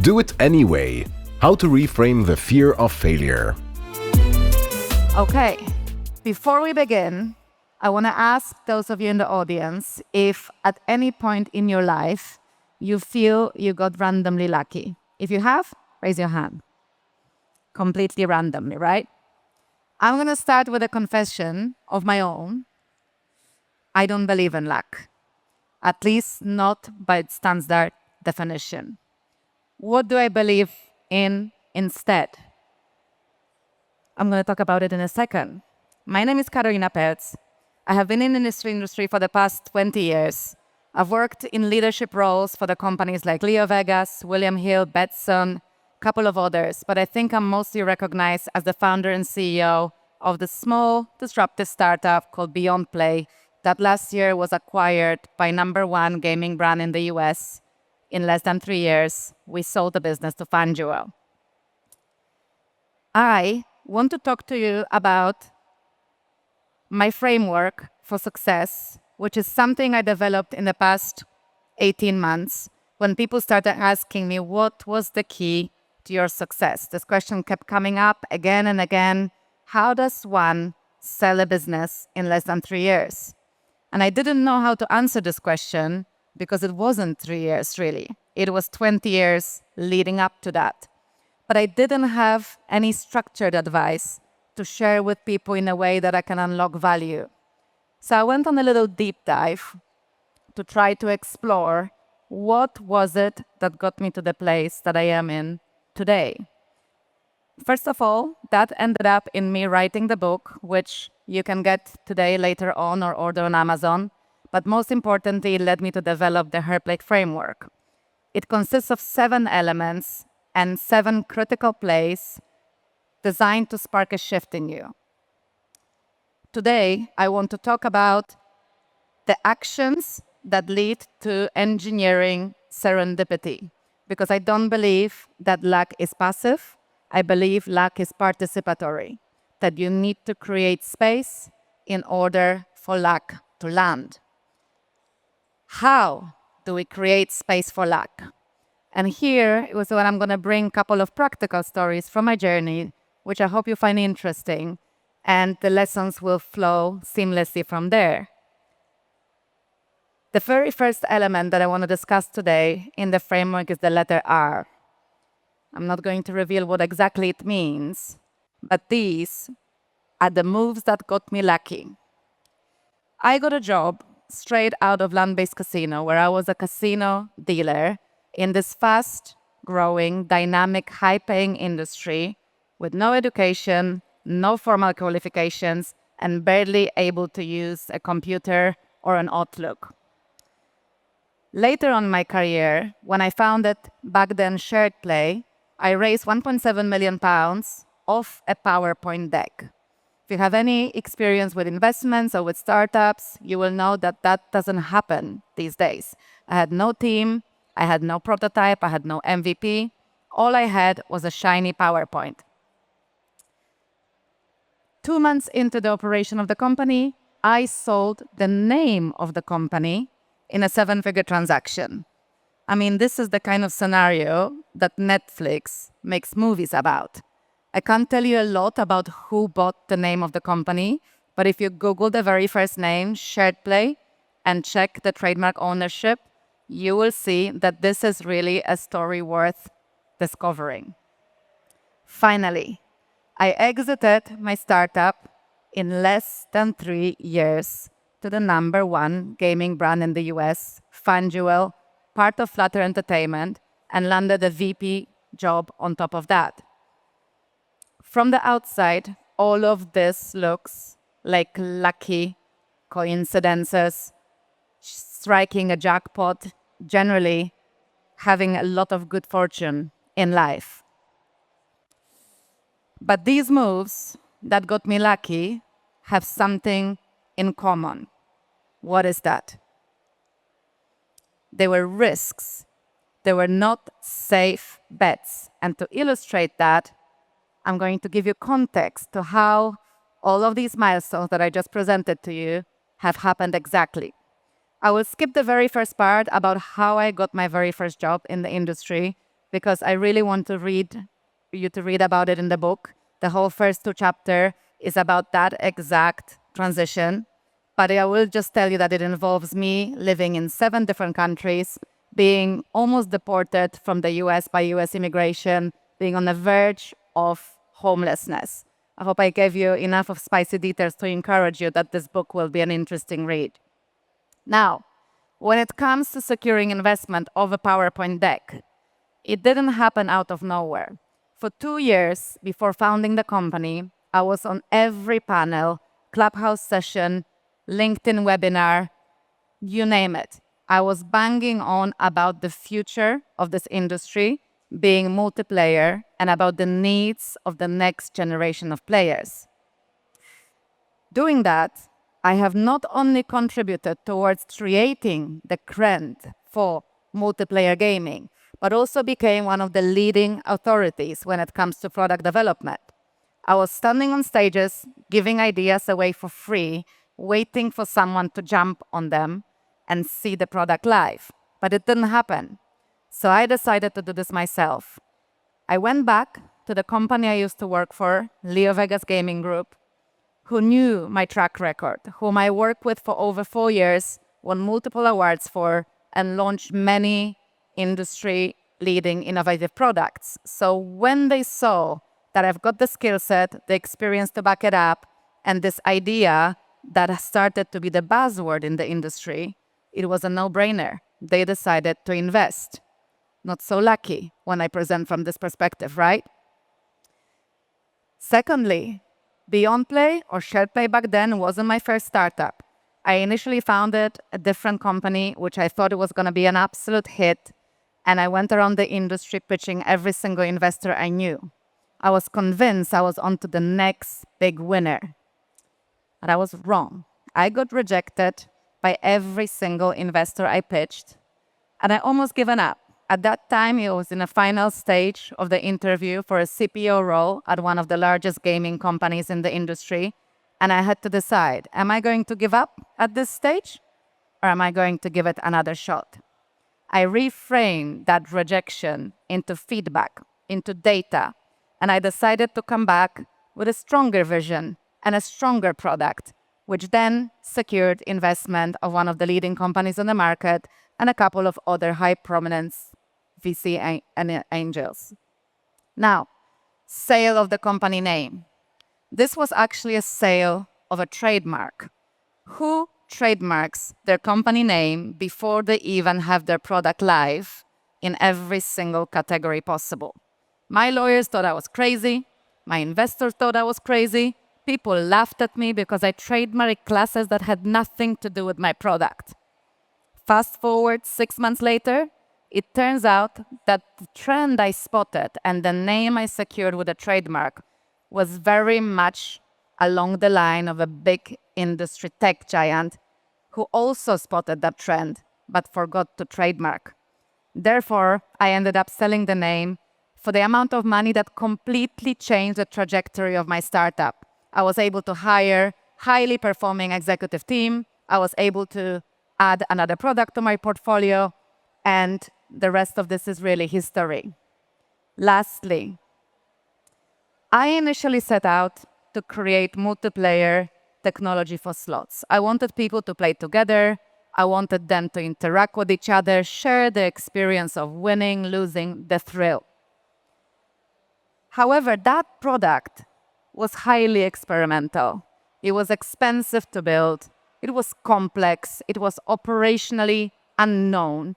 Do it anyway. How to reframe the fear of failure. Okay, before we begin, I want to ask those of you in the audience if at any point in your life you feel you got randomly lucky. If you have, raise your hand. Completely randomly, right? I'm going to start with a confession of my own. I don't believe in luck, at least not by its standard definition. What do I believe in instead? I'm going to talk about it in a second. My name is Karolina Pelc. I have been in the industry for the past 20 years. I've worked in leadership roles for the companies like Leo Vegas, William Hill, Betson, a couple of others, but I think I'm mostly recognized as the founder and CEO of the small disruptive startup called BeyondPlay that last year was acquired by #1 gaming brand in the US. In less than 3 years, we sold the business to FanDuel. I want to talk to you about my framework for success, which is something I developed in the past 18 months when people started asking me, what was the key to your success? This question kept coming up again and again. How does one sell a business in less than 3 years? And I didn't know how to answer this question because it wasn't 3 years, really. It was 20 years leading up to that. But I didn't have any structured advice to share with people in a way that I can unlock value. So I went on a little deep dive to try to explore what was it that got me to the place that I am in today. First of all, that ended up in me writing the book, which you can get today later on or order on Amazon. But most importantly, it led me to develop the HerPlay framework. It consists of 7 elements and 7 critical plays designed to spark a shift in you. Today, I want to talk about the actions that lead to engineering serendipity, because I don't believe that luck is passive. I believe luck is participatory, that you need to create space in order for luck to land. How do we create space for luck? And here is when I'm going to bring a couple of practical stories from my journey, which I hope you find interesting, and the lessons will flow seamlessly from there. The very first element that I want to discuss today in the framework is the letter R. I'm not going to reveal what exactly it means, but these are the moves that got me lucky. I got a job straight out of land-based casino, where I was a casino dealer in this fast-growing, dynamic, high-paying industry with no education, no formal qualifications, and barely able to use a computer or an Outlook. Later on in my career, when I founded back then SharedPlay, I raised £1.7 million off a PowerPoint deck. If you have any experience with investments or with startups, you will know that that doesn't happen these days. I had no team, I had no prototype, I had no MVP. All I had was a shiny PowerPoint. 2 months into the operation of the company, I sold the name of the company in a 7-figure transaction. I mean, this is the kind of scenario that Netflix makes movies about. I can't tell you a lot about who bought the name of the company, but if you Google the very first name, SharedPlay, and check the trademark ownership, you will see that this is really a story worth discovering. Finally, I exited my startup in less than 3 years to the #1 gaming brand in the US, FanDuel, part of Flutter Entertainment, and landed a VP job on top of that. From the outside, all of this looks like lucky coincidences, striking a jackpot, generally having a lot of good fortune in life. But these moves that got me lucky have something in common. What is that? They were risks. They were not safe bets. And to illustrate that, I'm going to give you context to how all of these milestones that I just presented to you have happened exactly. I will skip the very first part about how I got my very first job in the industry because I really want to read you to read about it in the book. The whole first 2 chapters is about that exact transition. But I will just tell you that it involves me living in 7 different countries, being almost deported from the US by US immigration, being on the verge of homelessness. I hope I gave you enough of spicy details to encourage you that this book will be an interesting read. Now, when it comes to securing investment of a PowerPoint deck, it didn't happen out of nowhere. For 2 years before founding the company, I was on every panel, Clubhouse session, LinkedIn webinar, you name it. I was banging on about the future of this industry being multiplayer and about the needs of the next generation of players. Doing that, I have not only contributed towards creating the trend for multiplayer gaming, but also became one of the leading authorities when it comes to product development. I was standing on stages, giving ideas away for free, waiting for someone to jump on them and see the product live. But it didn't happen. So I decided to do this myself. I went back to the company I used to work for, Leo Vegas Gaming Group, who knew my track record, whom I worked with for over 4 years, won multiple awards for, and launched many industry-leading innovative products. So when they saw that I've got the skill set, the experience to back it up, and this idea that has started to be the buzzword in the industry, it was a no-brainer. They decided to invest. Not so lucky when I present from this perspective, right? Secondly, BeyondPlay or SharePlay back then wasn't my first startup. I initially founded a different company, which I thought it was going to be an absolute hit, and I went around the industry pitching every single investor I knew. I was convinced I was onto the next big winner. But I was wrong. I got rejected by every single investor I pitched, and I almost given up. At that time, I was in a final stage of the interview for a CPO role at one of the largest gaming companies in the industry, and I had to decide, am I going to give up at this stage, or am I going to give it another shot? I reframed that rejection into feedback, into data, and I decided to come back with a stronger vision and a stronger product, which then secured investment of one of the leading companies on the market and a couple of other high prominence VC and angels. Now, sale of the company name. This was actually a sale of a trademark. Who trademarks their company name before they even have their product live in every single category possible? My lawyers thought I was crazy. My investors thought I was crazy. People laughed at me because I trademarked classes that had nothing to do with my product. Fast forward 6 months later, it turns out that the trend I spotted and the name I secured with a trademark was very much along the line of a big industry tech giant who also spotted that trend but forgot to trademark. Therefore, I ended up selling the name for the amount of money that completely changed the trajectory of my startup. I was able to hire highly performing executive team. I was able to add another product to my portfolio, and the rest of this is really history. Lastly, I initially set out to create multiplayer technology for slots. I wanted people to play together. I wanted them to interact with each other, share the experience of winning, losing, the thrill. However, that product was highly experimental. It was expensive to build. It was complex. It was operationally unknown.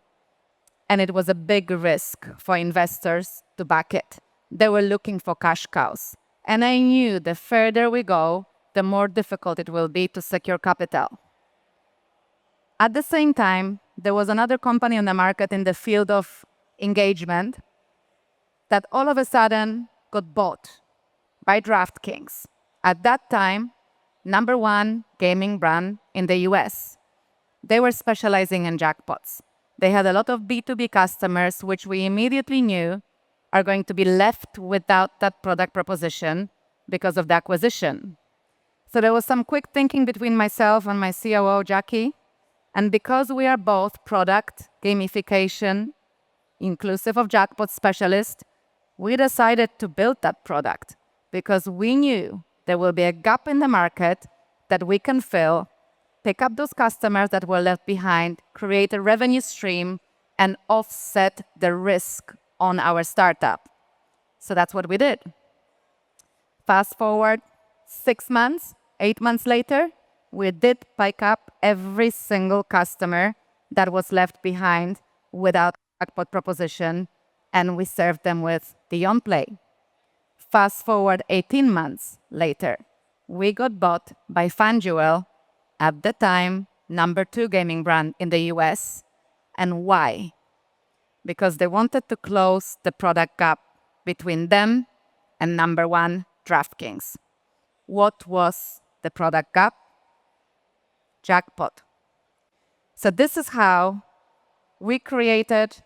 And it was a big risk for investors to back it. They were looking for cash cows. And I knew the further we go, the more difficult it will be to secure capital. At the same time, there was another company on the market in the field of engagement that all of a sudden got bought by DraftKings. At that time, #1 gaming brand in the US. They were specializing in jackpots. They had a lot of B2B customers, which we immediately knew are going to be left without that product proposition because of the acquisition. So there was some quick thinking between myself and my COO, Jackie. And because we are both product, gamification, inclusive of jackpot specialists, we decided to build that product because we knew there will be a gap in the market that we can fill, pick up those customers that were left behind, create a revenue stream, and offset the risk on our startup. So that's what we did. Fast forward 6 months, 8 months later, we did pick up every single customer that was left behind without a jackpot proposition, and we served them with BeyondPlay. Fast forward 18 months later, we got bought by FanDuel, at the time, #2 gaming brand in the US. And why? Because they wanted to close the product gap between them and #1 DraftKings. What was the product gap? Jackpot. So this is how we created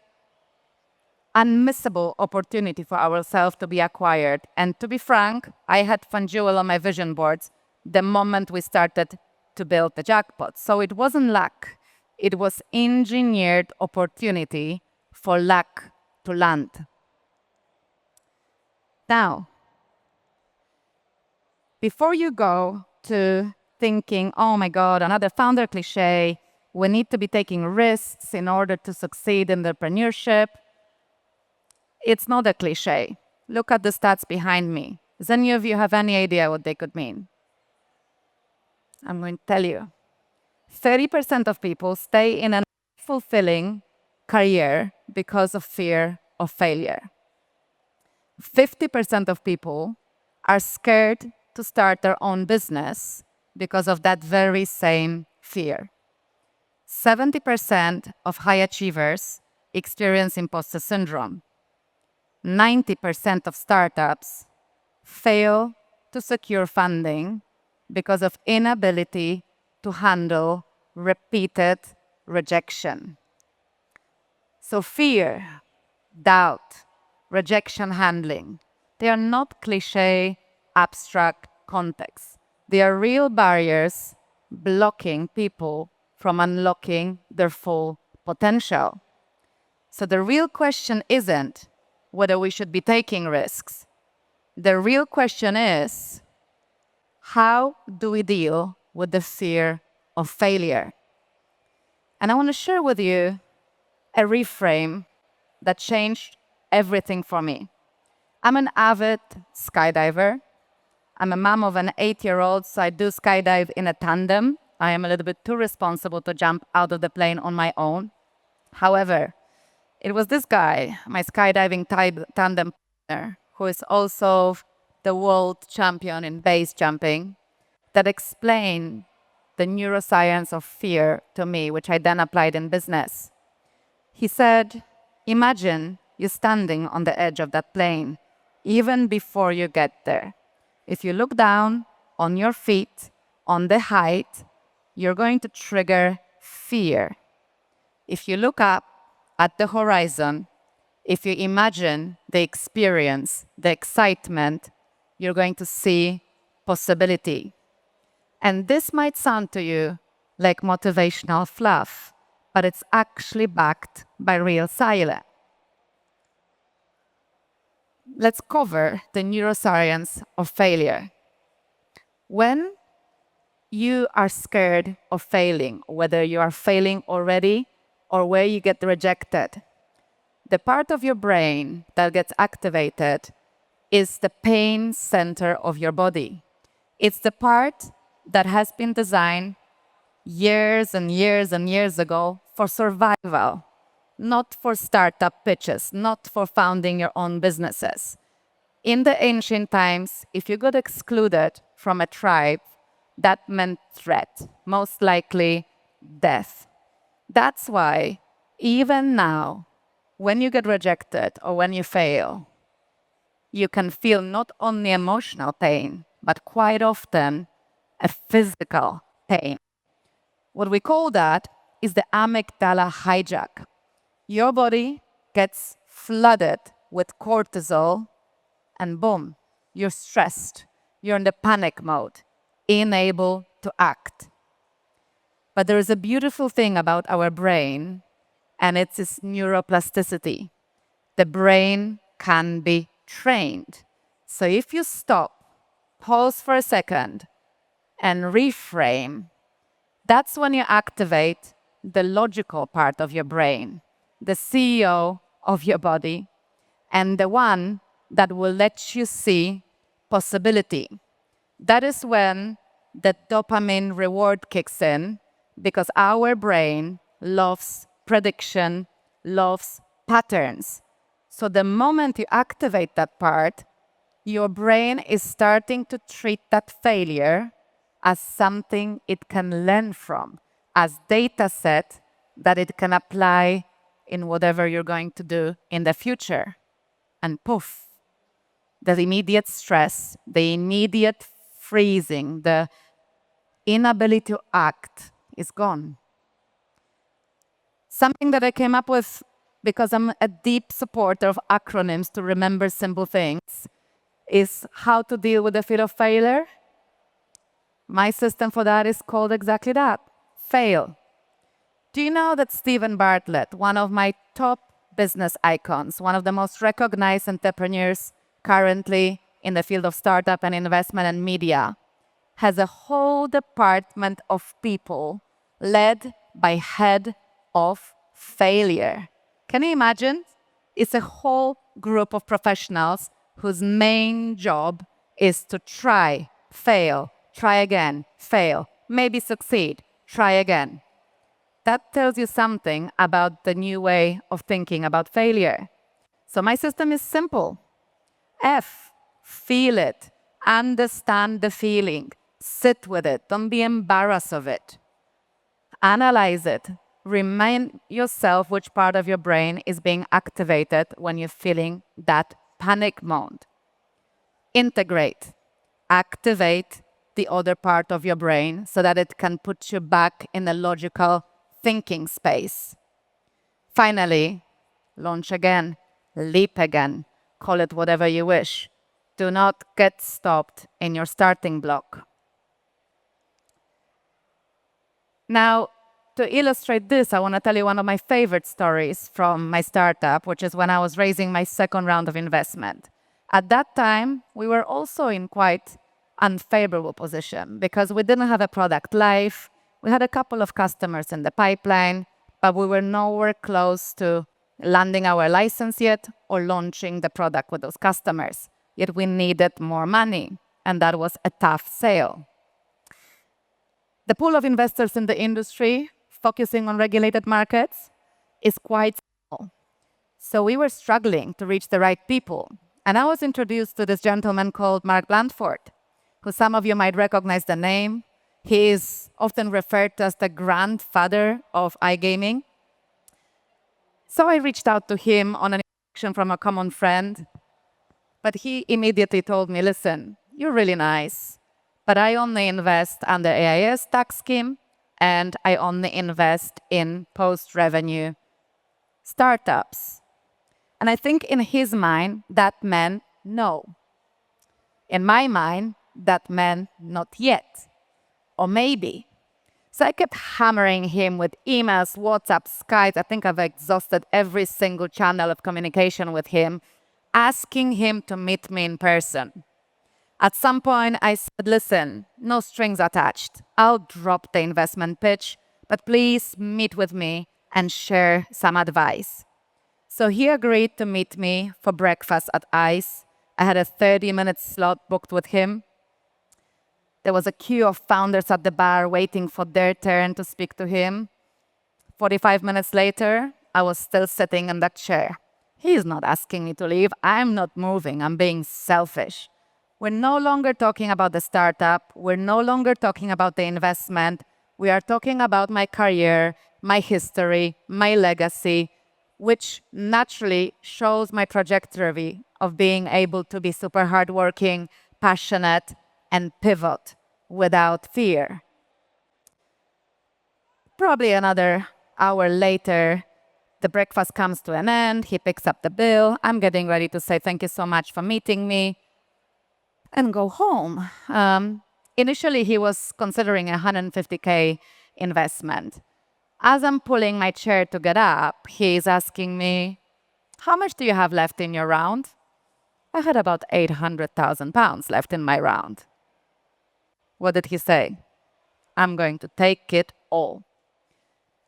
unmissable opportunity for ourselves to be acquired. And to be frank, I had FanDuel on my vision boards the moment we started to build the jackpot. So it wasn't luck. It was engineered opportunity for luck to land. Now, before you go to thinking, oh my God, another founder cliche, we need to be taking risks in order to succeed in entrepreneurship, it's not a cliche. Look at the stats behind me. Does any of you have any idea what they could mean? I'm going to tell you. 30% of people stay in a fulfilling career because of fear of failure. 50% of people are scared to start their own business because of that very same fear. 70% of high achievers experience imposter syndrome. 90% of startups fail to secure funding because of inability to handle repeated rejection. So fear, doubt, rejection handling, they are not cliche, abstract contexts. They are real barriers blocking people from unlocking their full potential. So the real question isn't whether we should be taking risks. The real question is, how do we deal with the fear of failure? And I want to share with you a reframe that changed everything for me. I'm an avid skydiver. I'm a mom of an 8-year-old, so I do skydive in a tandem. I am a little bit too responsible to jump out of the plane on my own. However, it was this guy, my skydiving tandem partner, who is also the world champion in base jumping, that explained the neuroscience of fear to me, which I then applied in business. He said, imagine you standing on the edge of that plane, even before you get there. If you look down on your feet, on the height, you're going to trigger fear. If you look up at the horizon, if you imagine the experience, the excitement, you're going to see possibility. And this might sound to you like motivational fluff, but it's actually backed by real science. Let's cover the neuroscience of failure. When you are scared of failing, whether you are failing already or where you get rejected, the part of your brain that gets activated is the pain center of your body. It's the part that has been designed years and years and years ago for survival, not for startup pitches, not for founding your own businesses. In the ancient times, if you got excluded from a tribe, that meant threat, most likely death. That's why even now, when you get rejected or when you fail, you can feel not only emotional pain, but quite often a physical pain. What we call that is the amygdala hijack. Your body gets flooded with cortisol and boom, you're stressed. You're in the panic mode, unable to act. But there is a beautiful thing about our brain, and it's its neuroplasticity. The brain can be trained. So if you stop, pause for a second, and reframe, that's when you activate the logical part of your brain, the CEO of your body, and the one that will let you see possibility. That is when the dopamine reward kicks in, because our brain loves prediction, loves patterns. So the moment you activate that part, your brain is starting to treat that failure as something it can learn from, as data set that it can apply in whatever you're going to do in the future. And poof, the immediate stress, the immediate freezing, the inability to act is gone. Something that I came up with because I'm a deep supporter of acronyms to remember simple things is how to deal with the fear of failure. My system for that is called exactly that, fail. Do you know that Stephen Bartlett, one of my top business icons, one of the most recognized entrepreneurs currently in the field of startup and investment and media, has a whole department of people led by head of failure? Can you imagine? It's a whole group of professionals whose main job is to try, fail, try again, fail, maybe succeed, try again. That tells you something about the new way of thinking about failure. So my system is simple. F, feel it, understand the feeling, sit with it, don't be embarrassed of it. Analyze it, remind yourself which part of your brain is being activated when you're feeling that panic mode. Integrate, activate the other part of your brain so that it can put you back in a logical thinking space. Finally, launch again, leap again, call it whatever you wish. Do not get stopped in your starting block. Now, to illustrate this, I want to tell you one of my favorite stories from my startup, which is when I was raising my second round of investment. At that time, we were also in quite unfavorable position because we didn't have a product live. We had a couple of customers in the pipeline, but we were nowhere close to landing our license yet or launching the product with those customers. Yet we needed more money, and that was a tough sale. The pool of investors in the industry focusing on regulated markets is quite small. So we were struggling to reach the right people. And I was introduced to this gentleman called Mark Blandford, who some of you might recognize the name. He is often referred to as the grandfather of iGaming. So I reached out to him on an introduction from a common friend, but he immediately told me, listen, you're really nice, but I only invest under AIS tax scheme, and I only invest in post-revenue startups. And I think in his mind, that meant no. In my mind, that meant not yet, or maybe. So I kept hammering him with emails, WhatsApp, Skype. I think I've exhausted every single channel of communication with him, asking him to meet me in person. At some point, I said, listen, no strings attached. I'll drop the investment pitch, but please meet with me and share some advice. So he agreed to meet me for breakfast at ICE. I had a 30-minute slot booked with him. There was a queue of founders at the bar waiting for their turn to speak to him. 45 minutes later, I was still sitting in that chair. He's not asking me to leave. I'm not moving. I'm being selfish. We're no longer talking about the startup. We're no longer talking about the investment. We are talking about my career, my history, my legacy, which naturally shows my trajectory of being able to be super hardworking, passionate, and pivot without fear. Probably another hour later, the breakfast comes to an end. He picks up the bill. I'm getting ready to say thank you so much for meeting me and go home. Initially, he was considering a $150K investment. As I'm pulling my chair to get up, he's asking me, how much do you have left in your round? I had about 800,000 pounds left in my round. What did he say? I'm going to take it all.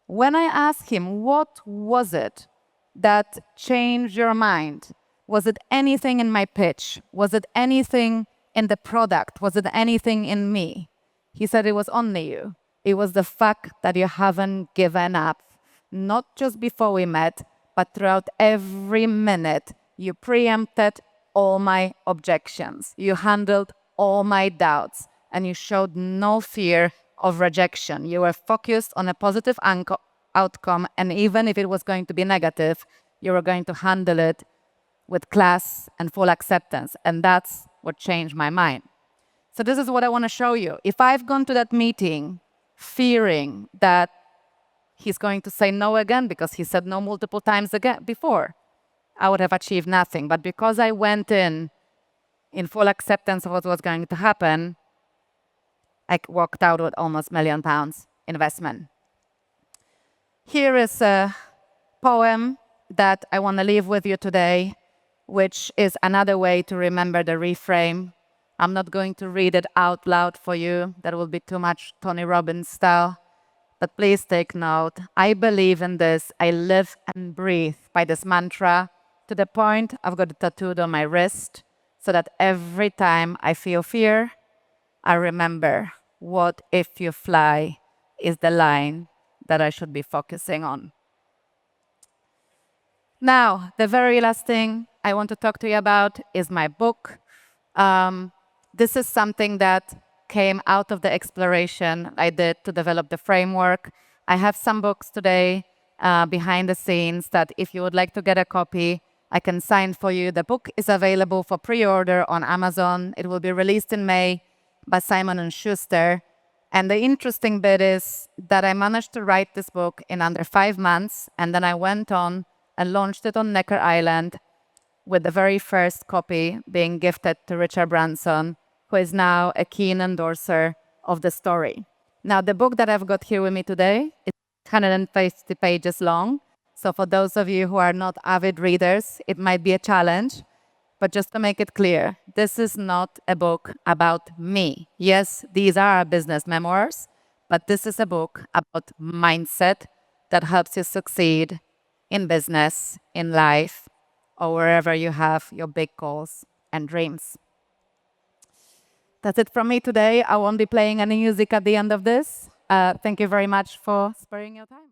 When I asked him, what was it that changed your mind? Was it anything in my pitch? Was it anything in the product? Was it anything in me? He said it was only you. It was the fact that you haven't given up, not just before we met, but throughout every minute. You preempted all my objections. You handled all my doubts, and you showed no fear of rejection. You were focused on a positive outcome, and even if it was going to be negative, you were going to handle it with class and full acceptance. And that's what changed my mind. So this is what I want to show you. If I've gone to that meeting fearing that he's going to say no again because he said no multiple times again before, I would have achieved nothing. But because I went in full acceptance of what was going to happen, I walked out with almost £1 million investment. Here is a poem that I want to leave with you today, which is another way to remember the reframe. I'm not going to read it out loud for you. That will be too much Tony Robbins style. But please take note. I believe in this. I live and breathe by this mantra to the point I've got it tattooed on my wrist so that every time I feel fear, I remember what if you fly is the line that I should be focusing on. Now, the very last thing I want to talk to you about is my book. This is something that came out of the exploration I did to develop the framework. I have some books today behind the scenes that if you would like to get a copy, I can sign for you. The book is available for pre-order on Amazon. It will be released in May by Simon & Schuster. And the interesting bit is that I managed to write this book in under 5 months, and then I went on and launched it on Necker Island, with the very first copy being gifted to Richard Branson, who is now a keen endorser of the story. Now, the book that I've got here with me today is 150 pages long. So for those of you who are not avid readers, it might be a challenge. But just to make it clear, this is not a book about me. Yes, these are business memoirs, but this is a book about mindset that helps you succeed in business, in life, or wherever you have your big goals and dreams. That's it from me today. I won't be playing any music at the end of this. Thank you very much for sparing your time.